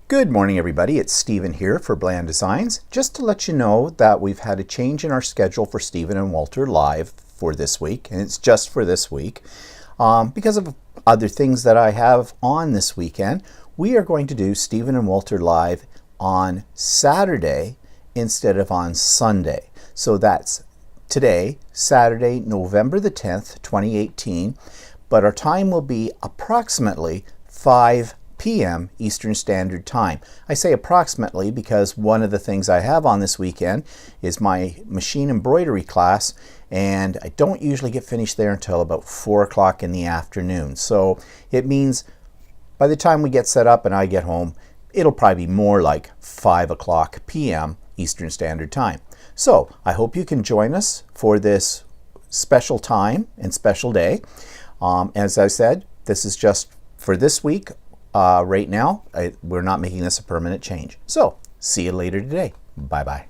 Good morning, everybody. It's Stephen here for Bland Designs. Just to let you know that we've had a change in our schedule for Stephen and Walter Live for this week, and it's just for this week. Because of other things that I have on this weekend, we are going to do Stephen and Walter Live on Saturday instead of on Sunday. So that's today, Saturday, November the 10th, 2018, but our time will be approximately 5 p.m. Eastern Standard Time. I say approximately because one of the things I have on this weekend is my machine embroidery class, and I don't usually get finished there until about 4 o'clock in the afternoon. So it means by the time we get set up and I get home, it'll probably be more like 5 o'clock p.m. Eastern Standard Time. So I hope you can join us for this special time and special day. As I said, this is just for this week. Right now, we're not making this a permanent change. So, see you later today. Bye-bye.